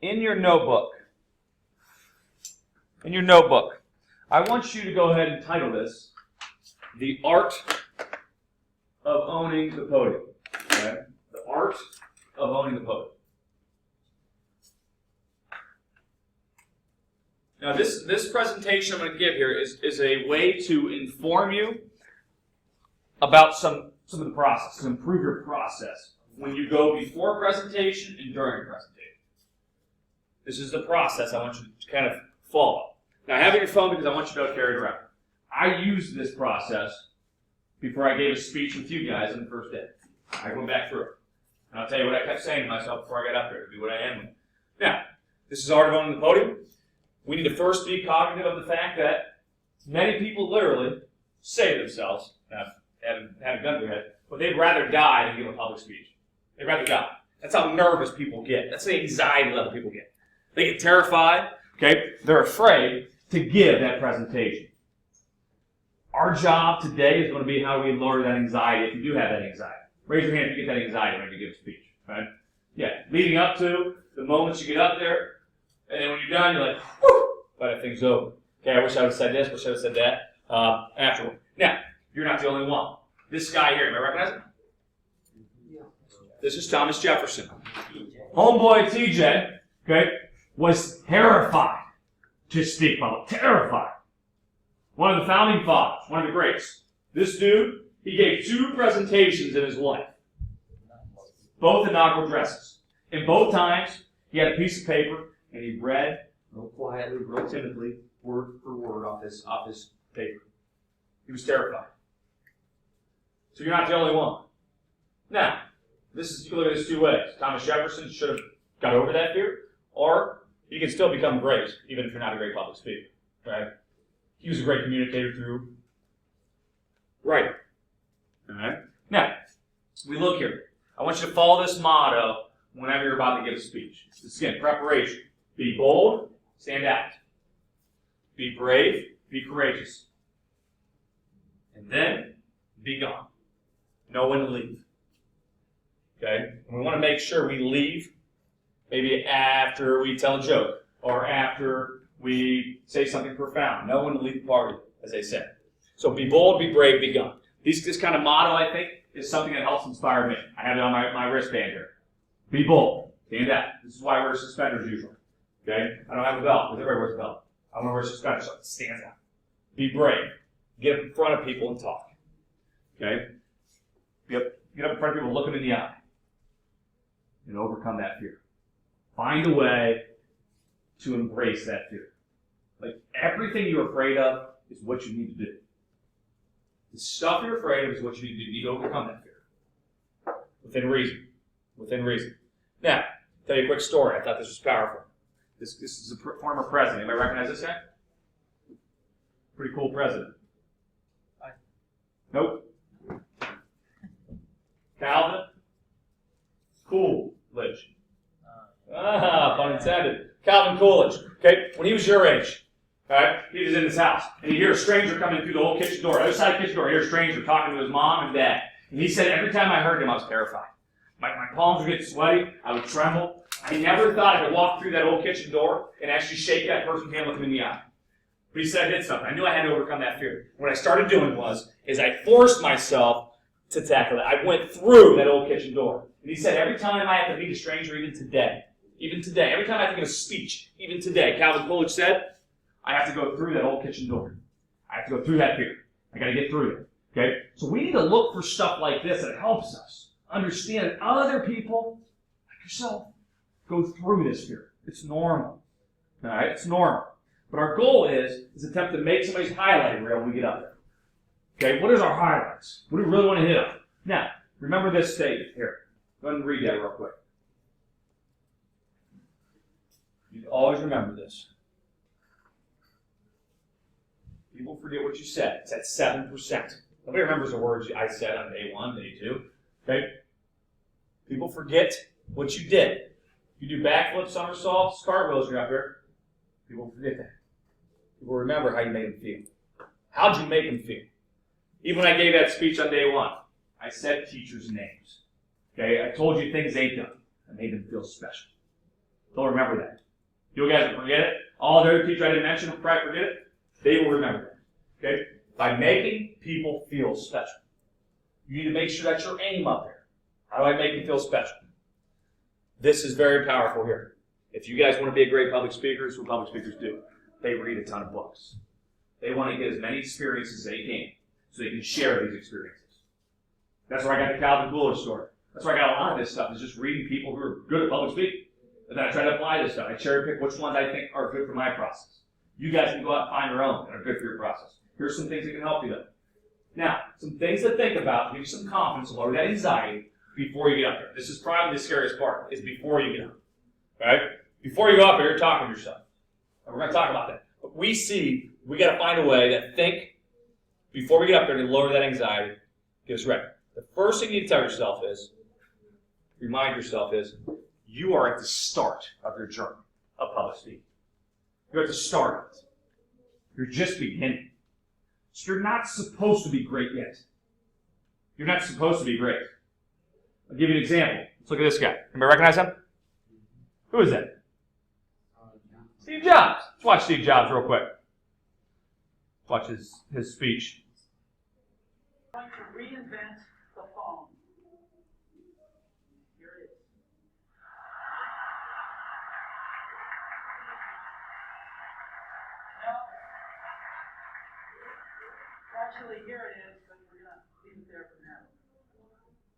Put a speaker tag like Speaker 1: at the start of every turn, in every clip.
Speaker 1: in your notebook, I want you to go ahead and title this, The Art of Owning the Podium. Okay? The Art of Owning the Podium. Now this presentation I'm going to give here is a way to inform you about some of the process, to improve your process when you go before presentation and during presentation. This is the process I want you to kind of follow. Now I have it in your phone because I want you to carry it around. I used this process before I gave a speech with you guys on the first day. I went back through it. And I'll tell you what I kept saying to myself before I got up there to be what I am. Now, this is Art of Owning the Podium. We need to first be cognitive of the fact that many people literally say to themselves, haven't done it yet, but they'd rather die than give a public speech. They'd rather die. That's how nervous people get. That's the anxiety level people get. They get terrified, okay? They're afraid to give that presentation. Our job today is going to be how do we lower that anxiety if you do have that anxiety. Raise your hand if you get that anxiety when you give a speech, right? Yeah, leading up to the moments you get up there, and then when you're done, you're like, whew, but thing's over. Okay, I wish I would have said this, wish I would have said that afterward. Now, you're not the only one. This guy here, do I recognize him? This is Thomas Jefferson. Homeboy TJ, okay, was terrified to speak public. Terrified. One of the founding fathers, one of the greats. This dude, he gave 2 presentations in his life. Both inaugural addresses. And both times, he had a piece of paper, and he read, real quietly, real timidly, word for word off this paper. He was terrified. So you're not the only one. Now, you can look at this 2 ways. Thomas Jefferson should have got over that fear, or you can still become great, even if you're not a great public speaker. Right? He was a great communicator through writing. All right? Now, we look here. I want you to follow this motto whenever you're about to give a speech. This again, preparation. Be bold, stand out. Be brave, be courageous. And then, be gone. Know when to leave. Okay? And we want to make sure we leave maybe after we tell a joke or after we say something profound. Know when to leave the party, as they say. So be bold, be brave, be gone. This kind of motto, I think, is something that helps inspire me. I have it on my wristband here. Be bold. Stand out. This is why I wear suspenders usually. Okay? I don't have a belt, because everybody wears a belt. I want to wear suspenders so it stands out. Be brave. Get up in front of people and talk. Okay? Get up in front of people, look them in the eye. And overcome that fear. Find a way to embrace that fear. Like, everything you're afraid of is what you need to do. The stuff you're afraid of is what you need to do. You need to overcome that fear. Within reason. Within reason. Now, I'll tell you a quick story. I thought this was powerful. This is a former president. Anybody recognize this guy? Pretty cool president. Nope. Calvin Coolidge. Pun intended. Calvin Coolidge. Okay, when he was your age, right, he was in his house, and he'd hear a stranger coming through the old kitchen door. Other side of the kitchen door, he'd hear a stranger talking to his mom and dad. And he said, every time I heard him, I was terrified. My palms would get sweaty. I would tremble. I never thought I could walk through that old kitchen door and actually shake that person's hand, look him in the eye. But he said I did something. I knew I had to overcome that fear. What I started doing is I forced myself to tackle it. I went through that old kitchen door. And he said, every time I have to meet a stranger, even today, every time I have to give a speech, even today, Calvin Coolidge said, I have to go through that old kitchen door. I have to go through that fear. I got to get through it. Okay? So we need to look for stuff like this that helps us understand that other people, like yourself, go through this fear. It's normal. All right? It's normal. But our goal is attempt to make somebody's highlight reel when we get up there. Okay? What is our highlights? What do we really want to hit on? Now, remember this statement here. Go ahead and read that real quick. You always remember this. People forget what you said. It's at 7%. Nobody remembers the words I said on day 1, day 2. Okay? People forget what you did. You do backflips, somersaults, cartwheels, you're up here. People forget that. People remember how you made them feel. How'd you make them feel? Even when I gave that speech on day 1, I said teachers' names. Okay? I told you things they'd done. I made them feel special. They'll remember that. You guys will forget it. All the other teachers I didn't mention will probably forget it. They will remember that. Okay? By making people feel special. You need to make sure that's your aim up there. How do I make you feel special? This is very powerful here. If you guys want to be a great public speaker, that's what public speakers do. They read a ton of books. They want to get as many experiences as they can so they can share these experiences. That's where I got the Calvin Coolidge story. That's where I got a lot of this stuff, is just reading people who are good at public speaking. And then I try to apply this stuff. I cherry pick which ones I think are good for my process. You guys can go out and find your own that are good for your process. Here's some things that can help you though. Now, some things to think about, to give you some confidence, lower that anxiety before you get up there. This is probably the scariest part, is before you get up. Right? Before you go up there, you're talking to yourself. And we're going to talk about that. But we got to find a way to think before we get up there to lower that anxiety, get us ready. The first thing you need to tell yourself is, remind yourself is, you are at the start of your journey of public speaking. You're at the start of it. You're just beginning. So you're not supposed to be great yet. You're not supposed to be great. I'll give you an example. Let's look at this guy. Anybody recognize him? Who is that? Steve Jobs. Let's watch Steve Jobs real quick. Watch his speech.
Speaker 2: Trying to reinvent the phone. Here it is. Now, actually, here it is, but we're going to leave it there for now.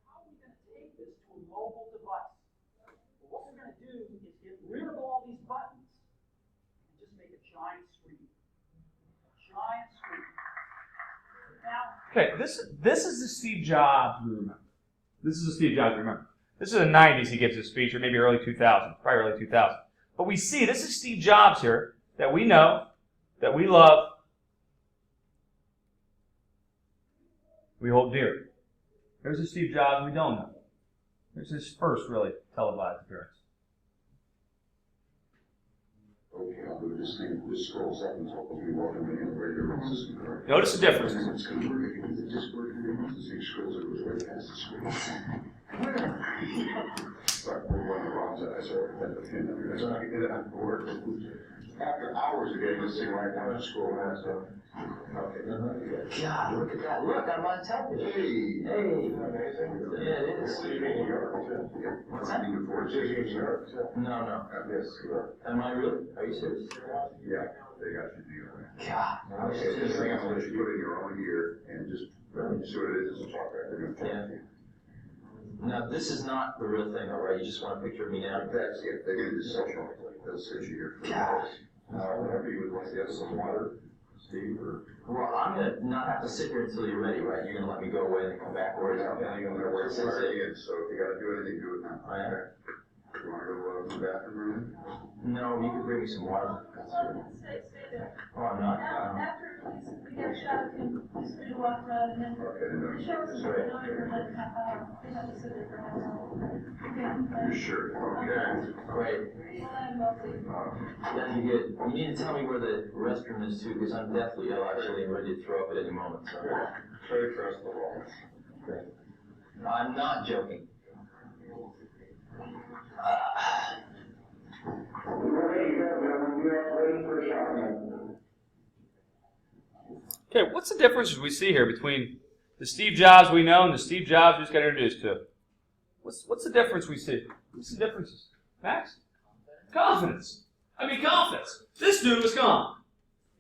Speaker 2: How are we going to take this to a mobile device? Well, what we're going to do is get rid of all these buttons and just make a giant screen. Giant screen. Now,
Speaker 1: Okay, this is the Steve Jobs we remember. This is the Steve Jobs we remember. This is the 90s he gives his speech, or maybe early 2000s, probably early 2000s. But we see, this is Steve Jobs here, that we know, that we love, we hold dear. There's the Steve Jobs we don't know. There's his first really televised appearance.
Speaker 3: Okay, I'll do this thing. This scrolls up until we walk in the regular system, correct?
Speaker 1: Notice the difference.
Speaker 3: It's going to work. If you do the disc work, the thing scrolls, it goes right past the screen. But we're running the wrong side, so that's the pin under. That's not going to work. After hours of getting this thing right down, just scroll past it. Okay.
Speaker 4: God, look at that. Look, I'm on television.
Speaker 3: Hey!
Speaker 4: Hey.
Speaker 3: Amazing.
Speaker 4: Yeah, it is.
Speaker 3: What's that?
Speaker 4: No.
Speaker 3: Yes, you are.
Speaker 4: Am I really? Are you serious?
Speaker 3: Yeah, they got your deal.
Speaker 4: God.
Speaker 3: Okay, this thing I'm going to let you put in your own ear and just see what it is. It's a talk back. They're going to talk to you.
Speaker 4: Now, this is not the real thing, all right? You just want a picture of me now?
Speaker 3: That's it. They're going to do social. They'll sit you here.
Speaker 4: God.
Speaker 3: Whenever you would like to have some water, Steve, or...
Speaker 4: Well, I'm going to not have to sit here until you're ready, right? You're going to let me go away and then come back or
Speaker 3: Yeah,
Speaker 4: something?
Speaker 3: you're going to work hard again, so if you got to do anything, do it now.
Speaker 4: I am.
Speaker 3: Okay. You want to go to the bathroom room?
Speaker 4: No, you could bring me some water.
Speaker 5: Stay there.
Speaker 4: Oh, I'm not.
Speaker 5: After we get a shot of him, please do walk around and then
Speaker 3: Okay, then
Speaker 5: the show is over for like a half hour. We have to sit there for a half hour.
Speaker 3: you sure? Okay.
Speaker 4: Great.
Speaker 5: I'm mostly.
Speaker 4: Then you need to tell me where the restroom is too, because I'm deathly ill actually and ready to throw up at any moment. So.
Speaker 3: Try to cross the wall.
Speaker 4: Great. I'm not joking.
Speaker 1: Okay, what's the difference we see here between the Steve Jobs we know and the Steve Jobs we just got introduced to? What's the difference we see? What's the differences? Max? Confidence. Confidence. This dude was calm.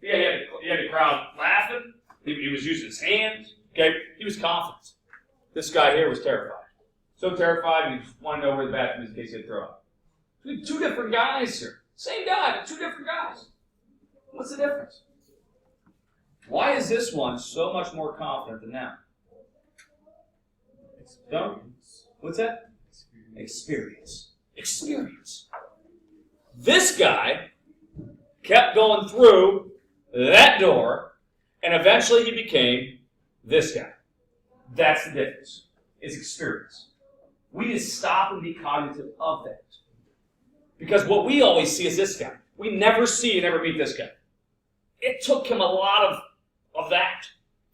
Speaker 1: Yeah, he had the crowd laughing. He was using his hands. Okay, he was confident. This guy here was terrified. So terrified, he just wanted to know where the bathroom is in case he had to throw up. We have two different guys here. Same guy, but two different guys. What's the difference? Why is this one so much more confident than that? What's that? Experience. Experience. This guy kept going through that door, and eventually he became this guy. That's the difference. It's experience. We need to stop and be cognitive of that. Because what we always see is this guy. We never see and never meet this guy. It took him a lot of that,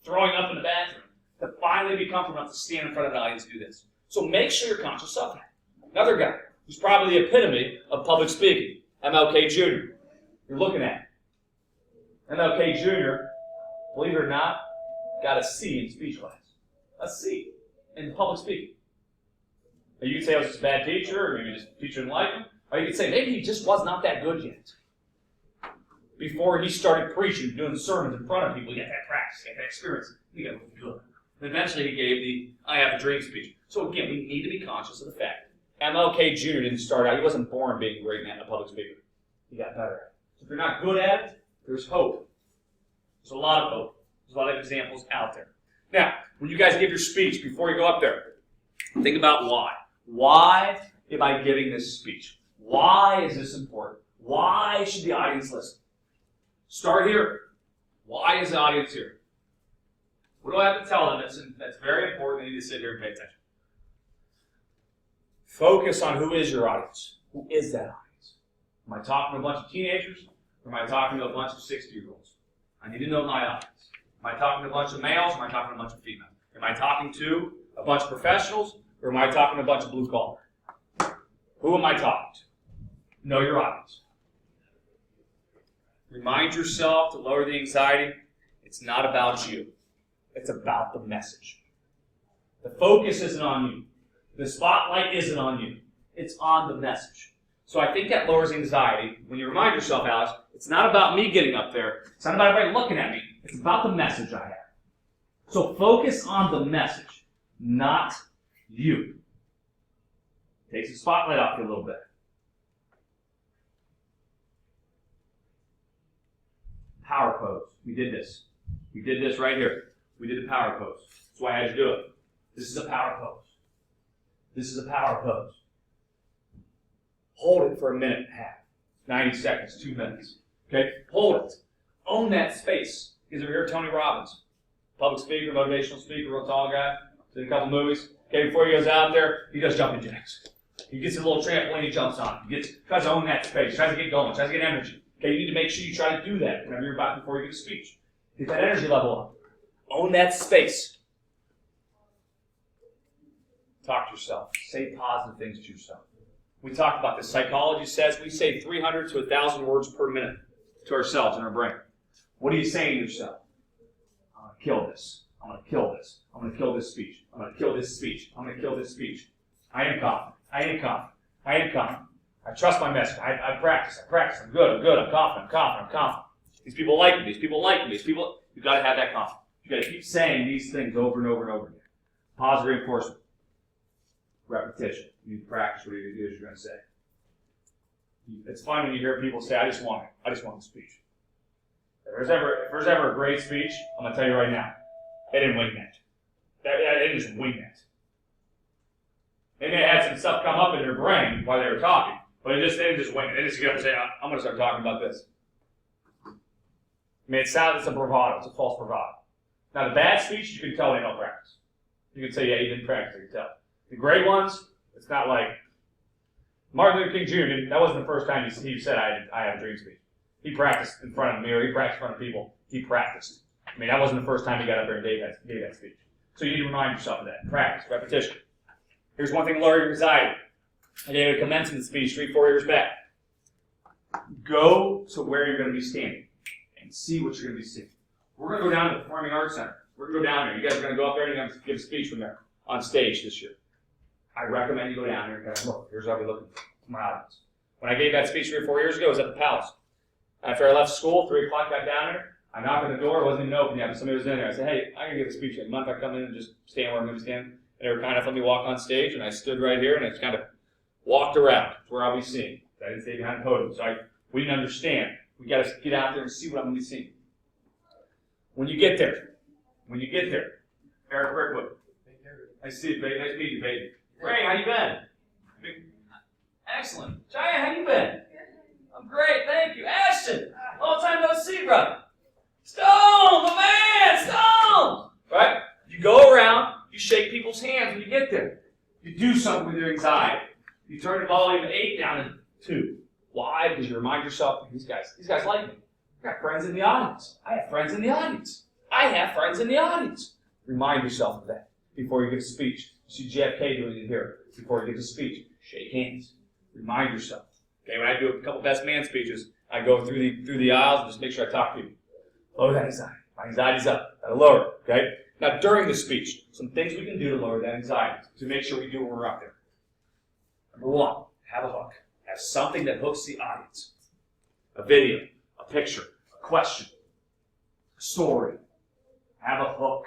Speaker 1: throwing up in the bathroom, to finally be comfortable enough to stand in front of an audience and do this. So make sure you're conscious of that. Another guy, who's probably the epitome of public speaking, MLK Jr. You're looking at MLK Jr., believe it or not, got a C in speech class. A C in public speaking. Now you could say I was just a bad teacher, or maybe just the teacher didn't like him, or you could say maybe he just was not that good yet. Before he started preaching, doing sermons in front of people, he got that practice, he got that experience, he got good. And eventually he gave the I Have a Dream speech. So again, we need to be conscious of the fact. MLK Jr. didn't start out, he wasn't born being a great man, a public speaker. He got better at it. So if you're not good at it, there's hope. There's a lot of hope. There's a lot of examples out there. Now, when you guys give your speech, before you go up there, think about why. Why am I giving this speech? Why is this important? Why should the audience listen? Start here. Why is the audience here? What do I have to tell them that's very important? They need to sit here and pay attention. Focus on who is your audience. Who is that audience? Am I talking to a bunch of teenagers, or am I talking to a bunch of 60-year-olds? I need to know my audience. Am I talking to a bunch of males, or am I talking to a bunch of females? Am I talking to a bunch of professionals, or am I talking to a bunch of blue collar? Who am I talking to? Know your audience. Remind yourself to lower the anxiety. It's not about you. It's about the message. The focus isn't on you. The spotlight isn't on you. It's on the message. So I think that lowers anxiety when you remind yourself, Alex, it's not about me getting up there. It's not about everybody looking at me. It's about the message I have. So focus on the message, not you. Takes the spotlight off you a little bit. Power pose. We did this. We did this right here. We did the power pose. That's why I had to do it. This is a power pose. This is a power pose. Hold it for a minute and a half. 90 seconds, 2 minutes. Okay? Hold it. Own that space. Because over here, Tony Robbins, public speaker, motivational speaker, real tall guy, did a couple movies. Okay, before he goes out there, he does jumping jacks. He gets a little trampoline, he jumps on it. Tries to own that space, tries to get going, tries to get energy. Okay, you need to make sure you try to do that whenever you're about before you give a speech. Get that energy level up. Own that space. Talk to yourself. Say positive things to yourself. We talked about this. Psychology says we say 300 to 1,000 words per minute to ourselves in our brain. What are you saying to yourself? I'm going to kill this. I'm going to kill this. I'm going to kill this speech. I'm going to kill this speech. I'm going to kill this speech. I am confident. I am confident. I am confident. I trust my message. I practice. I practice. I'm good. I'm good. I'm confident. I'm confident. I'm confident. These people like me. These people like me. These people, you've got to have that confidence. You've got to keep saying these things over and over and over again. Positive reinforcement. Repetition. You need to practice what it is you're going to say. It's fun when you hear people say, I just want the speech. If there's ever a great speech, I'm going to tell you right now, they didn't wing that. They didn't just wing that. They may have had some stuff come up in their brain while they were talking, but they didn't just wing it. They just get up and say, I'm going to start talking about this. I mean, it's a bravado. It's a false bravado. Now, the bad speech, you can tell they don't practice. You can say, yeah, you didn't practice. You can tell. The great ones, it's not like Martin Luther King Jr. That wasn't the first time he said, I have a dream speech. He practiced in front of a mirror. He practiced in front of people. He practiced. I mean, that wasn't the first time he got up there and gave that speech. So you need to remind yourself of that. Practice, repetition. Here's one thing to lower your anxiety. I gave a commencement speech 3-4 years back. Go to where you're going to be standing and see what you're going to be seeing. We're going to go down to the Performing Arts Center. We're going to go down there. You guys are going to go up there and you're going to give a speech from there on stage this year. I recommend you go down there and kind of look. Here's what I'll be looking for my audience. When I gave that speech 3 or 4 years ago, it was at the Palace. After I left school, 3 o'clock, got down there. I knocked on the door. It wasn't even open yet, but somebody was in there. I said, hey, I'm going to give a speech. Do you mind if I come in and just stand where I'm going to stand? And they were kind enough to let me walk on stage, and I stood right here, and I just kind of walked around to where I'll be seeing. I didn't stay behind the podium, so we didn't understand. We got to get out there and see what I'm going to be seeing. When you get there, Eric Brickwood. Nice to see you, baby. Nice to meet you, baby. Ray, how you been? Excellent. Jaya, how you been? I'm great, thank you. Ashton, long time no see, brother. Stone, the man, Stone! Right? You go around, you shake people's hands when you get there. You do something with your anxiety. You turn the volume of 8 down to 2. Why? Because you remind yourself, these guys like me. I got friends in the audience. I have friends in the audience. I have friends in the audience. Remind yourself of that before you give a speech. You see JFK doing it here. Before you give a speech, shake hands. Remind yourself. Okay, when I do a couple best man speeches, I go through the aisles and just make sure I talk to people. Lower that anxiety. My anxiety's up. Gotta lower it. Okay? Now during the speech, some things we can do to lower that anxiety to make sure we do when we're up there. Number one, have a hook. Have something that hooks the audience. A video, a picture, a question, a story. Have a hook.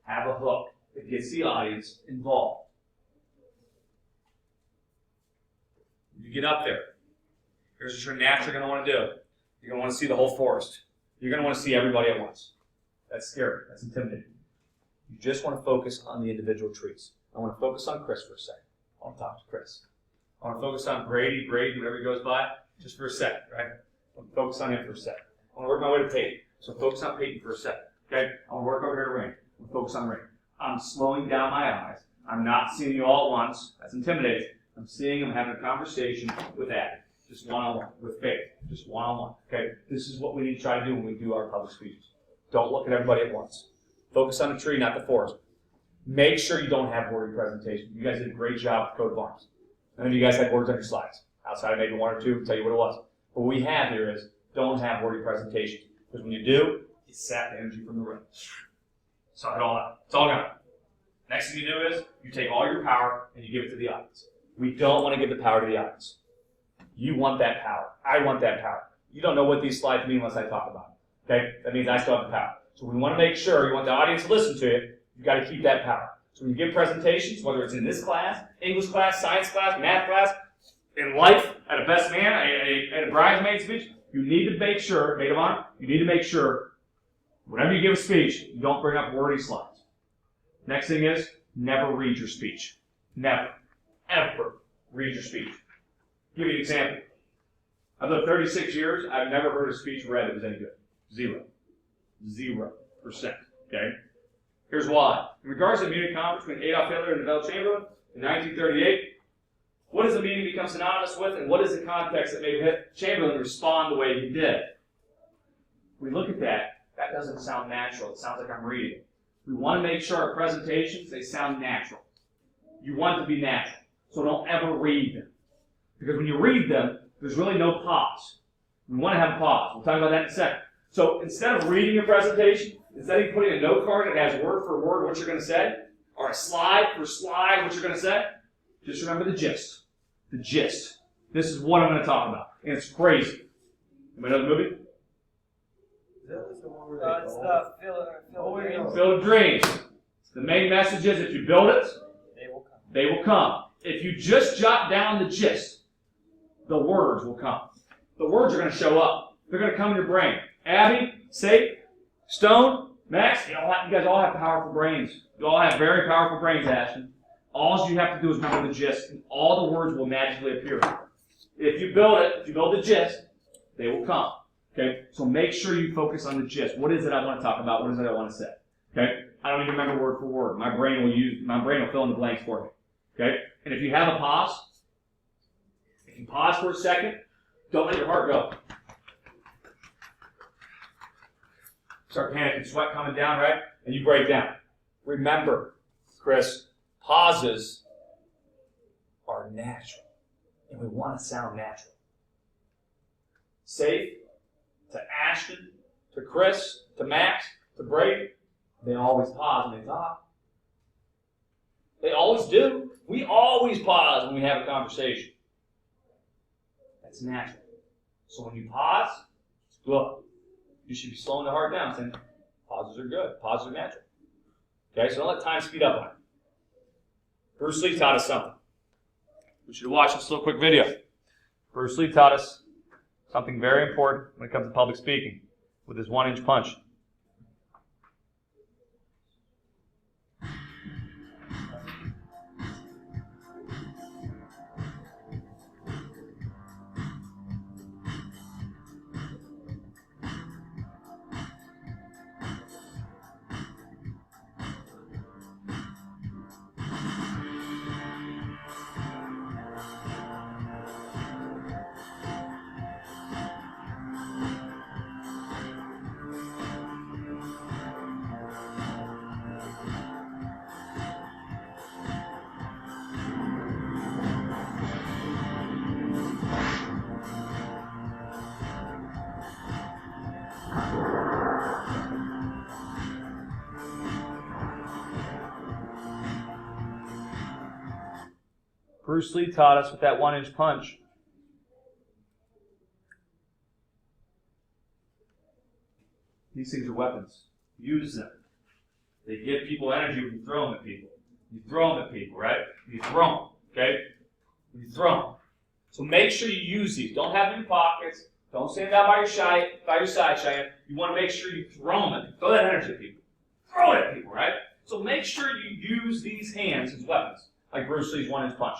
Speaker 1: Have a hook that gets the audience involved. You get up there. Here's what you're naturally going to want to do. You're going to want to see the whole forest. You're going to want to see everybody at once. That's scary. That's intimidating. You just want to focus on the individual trees. I want to focus on Chris for a second. I want to talk to Chris. I want to focus on Brady, whoever he goes by, just for a second, right? I want to focus on him for a second. I want to work my way to Peyton. So focus on Peyton for a second. Okay? I want to work over here to Rain. I want to focus on Rain. I'm slowing down my eyes. I'm not seeing you all at once. That's intimidating. I'm seeing him having a conversation with Abby. Just one-on-one. With Faith. Just one-on-one. Okay? This is what we need to try to do when we do our public speeches. Don't look at everybody at once. Focus on the tree, not the forest. Make sure you don't have wordy presentations. You guys did a great job with coat of arms. None of you guys had words on your slides. Outside of maybe one or two, tell you what it was. What we have here is don't have wordy presentations. Because when you do, you sap the energy from the room. Suck it all out. It's all gone. Next thing you do is you take all your power and you give it to the audience. We don't want to give the power to the audience. You want that power. I want that power. You don't know what these slides mean unless I talk about them. Okay? That means I still have the power. So we want to make sure you want the audience to listen to you. You've got to keep that power. So when you give presentations, whether it's in this class, English class, science class, math class, in life, at a best man, at a bridesmaid speech, you need to make sure, maid of honor, you need to make sure whenever you give a speech, you don't bring up wordy slides. Next thing is, never read your speech. Never, ever read your speech. I'll give you an example. I've lived 36 years. I've never heard a speech read that was any good. 0%. Okay? Here's why. In regards to the Munich conference between Adolf Hitler and Neville Chamberlain in 1938, what does the meaning become synonymous with, and what is the context that made Chamberlain respond the way he did? We look at that, that doesn't sound natural. It sounds like I'm reading. We want to make sure our presentations, they sound natural. You want it to be natural. So don't ever read them. Because when you read them, there's really no pause. We want to have a pause. We'll talk about that in a second. So instead of reading your presentation, instead of putting a note card that has word for word what you're going to say, or a slide for slide what you're going to say, just remember the gist. The gist. This is what I'm going to talk about. And it's crazy. Anybody know the movie?
Speaker 6: It's the
Speaker 1: Field of Dreams. The main message is if you build it, they will come. If you just jot down the gist, the words will come. The words are going to show up. They're going to come in your brain. Abby, Safe, Stone, Max, you guys all have powerful brains. You all have very powerful brains, Ashton. All you have to do is remember the gist, and all the words will magically appear. If you build it, if you build the gist, they will come. Okay? So make sure you focus on the gist. What is it I want to talk about? What is it I want to say? Okay? I don't even remember word for word. My brain will fill in the blanks for me. Okay? And if you have a pause, if you pause for a second, don't let your heart go. Start panicking, sweat coming down, right? And you break down. Remember, Chris, pauses are natural. And we want to sound natural. Safe, to Ashton, to Chris, to Max, to Brady, they always pause when they talk. They always do. We always pause when we have a conversation. That's natural. So when you pause, it's good. You should be slowing the heart down, saying, pauses are good. Pauses are natural. Okay, so don't let time speed up on it. Bruce Lee taught us something. We should watch this little quick video. Bruce Lee taught us something very important when it comes to public speaking with his 1-inch punch. Bruce Lee taught us with that 1-inch punch. These things are weapons. Use them. They give people energy when you throw them at people. You throw them at people, right? You throw them, okay? You throw them. So make sure you use these. Don't have them in your pockets. Don't stand down by your side, Cheyenne. You want to make sure you throw them at people. Throw that energy at people. Throw it at people, right? So make sure you use these hands as weapons, like Bruce Lee's 1-inch punch.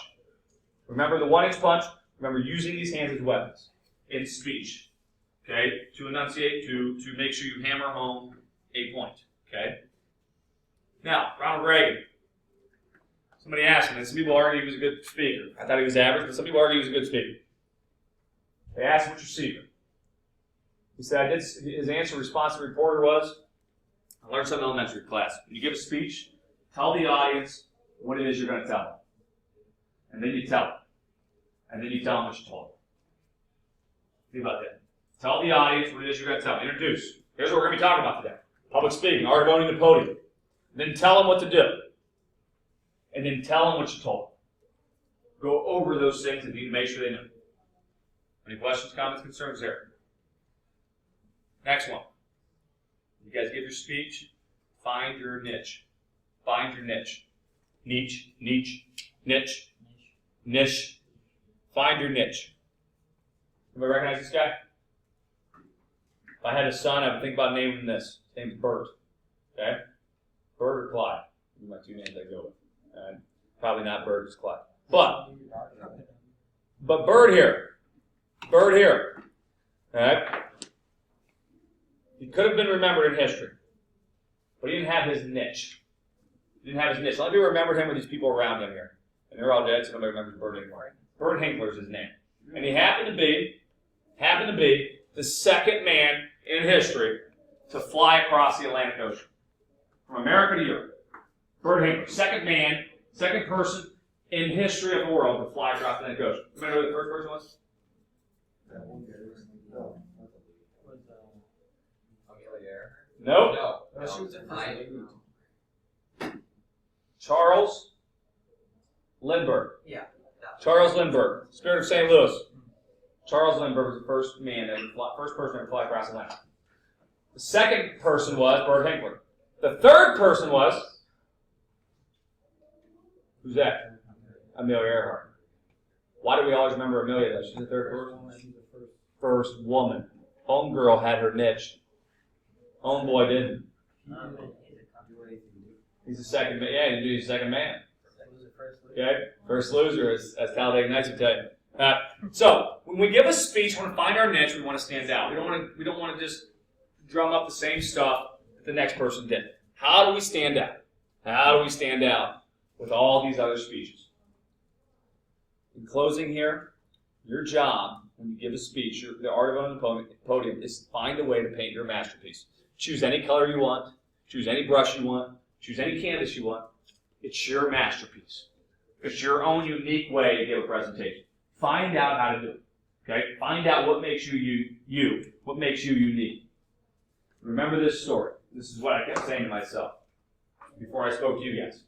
Speaker 1: Remember the 1-inch punch. Remember using these hands as weapons in speech, okay? To enunciate, to make sure you hammer home a point, okay? Now, Ronald Reagan. Somebody asked me, and some people argue he was a good speaker. I thought he was average, but some people argue he was a good speaker. They asked him, what's your secret? He said, his answer response to the reporter was, I learned something in elementary class. When you give a speech, tell the audience what it is you're going to tell them. And then you tell them. And then you tell them what you told them. Think about that. Tell the audience what it is you're going to tell them. Introduce. Here's what we're going to be talking about today. Public speaking, art of owning the podium. Then tell them what to do. And then tell them what you told them. Go over those things and make sure they know. Any questions, comments, concerns there? Next one. You guys give your speech, find your niche. Find your niche. Niche. Find your niche. Anybody recognize this guy? If I had a son, I would think about naming him this. His name is Bert. Okay? Bert or Clyde. These are my two names I go with. Probably not Bert, it's Clyde. But Bert here. Alright? He could have been remembered in history. But he didn't have his niche. The only people remembered him were these people around him here. And they're all dead, so nobody remembers Bert anymore. Bert Hinkler is his name. And he happened to be the second man in history to fly across the Atlantic Ocean. From America to Europe. Bert Hinkler, second person in history of the world to fly across the Atlantic Ocean. Remember who the first person was? Nope. Charles Lindbergh.
Speaker 6: Yeah.
Speaker 1: Charles Lindbergh, Spirit of St. Louis. Charles Lindbergh was the first person to fly across the Atlantic. The second person was Bert Hinkler. The third person was, who's that? Amelia Earhart. Why do we always remember Amelia though? She's the third person. First woman. Homegirl had her niche. Homeboy didn't. He's the second man. Yeah, he's the second man. Okay? First loser, as Talladega Nights would tell you. So, when we give a speech, we want to find our niche, we want to stand out. We don't want to just drum up the same stuff that the next person did. How do we stand out? How do we stand out with all these other speeches? In closing here, your job when you give a speech, the art of owning the podium, is to find a way to paint your masterpiece. Choose any color you want. Choose any brush you want. Choose any canvas you want. It's your masterpiece. It's your own unique way to give a presentation. Find out how to do it. Okay? Find out what makes you, what makes you unique. Remember this story. This is what I kept saying to myself before I spoke to you guys.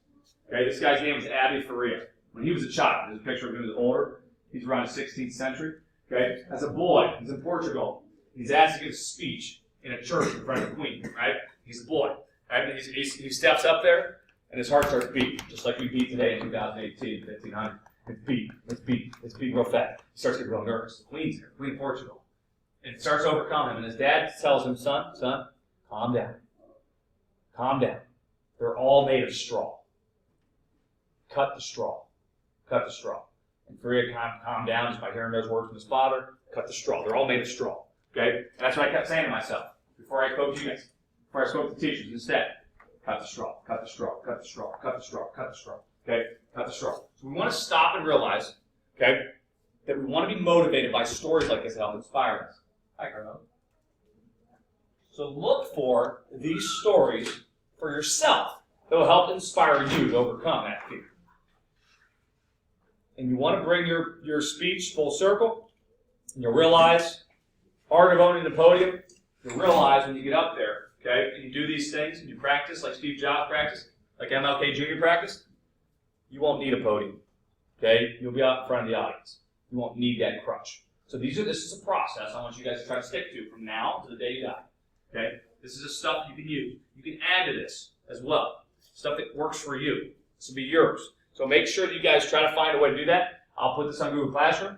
Speaker 1: Okay? This guy's name was Abbé Faria. When he was a child, there's a picture of him as older. He's around the 16th century. Okay? As a boy, he's in Portugal. He's asked to give a speech in a church in front of the Queen. Right? He's a boy. Right? He steps up there, and his heart starts beating, just like we beat today in 2018, 1500. It's beat real fast. He starts getting real nervous. The Queen's here, Queen of Portugal. And it starts to overcome him. And his dad tells him, son, calm down. Calm down. They're all made of straw. Cut the straw. Cut the straw. And Faria calmed down just by hearing those words from his father. Cut the straw. They're all made of straw. Okay? And that's what I kept saying to myself before I spoke to you guys. Before I spoke to teachers. Instead, cut the straw. Cut the straw. Cut the straw. Cut the straw. Cut the straw. Okay? Cut the straw. So we want to stop and realize, okay, that we want to be motivated by stories like this to help inspire us. Hi, Carlo. So look for these stories for yourself that will help inspire you to overcome that fear. And you want to bring your speech full circle, and you'll realize, art of owning the podium, you'll realize when you get up there, okay, and you do these things, and you practice like Steve Jobs practiced, like MLK Jr. practiced, you won't need a podium. Okay, you'll be out in front of the audience. You won't need that crutch. So this is a process I want you guys to try to stick to from now to the day you die. Okay, this is the stuff you can use. You can add to this as well. Stuff that works for you. This will be yours. So make sure that you guys try to find a way to do that. I'll put this on Google Classroom.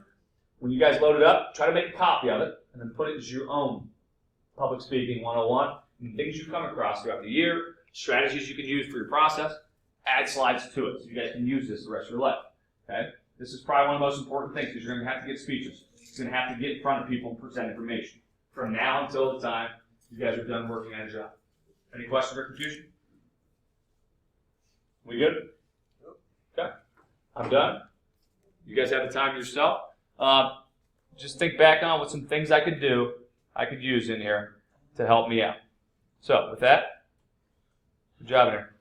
Speaker 1: When you guys load it up, try to make a copy of it and then put it as your own public speaking 101 and things you come across throughout the year, strategies you can use for your process. Add slides to it so you guys can use this the rest of your life. Okay? This is probably one of the most important things because you're going to have to get speeches. You're going to have to get in front of people and present information from now until the time you guys are done working on a job. Any questions or confusion? We good? Okay. I'm done. You guys have the time yourself. Just think back on what some things I could use in here to help me out. So with that, good job in here.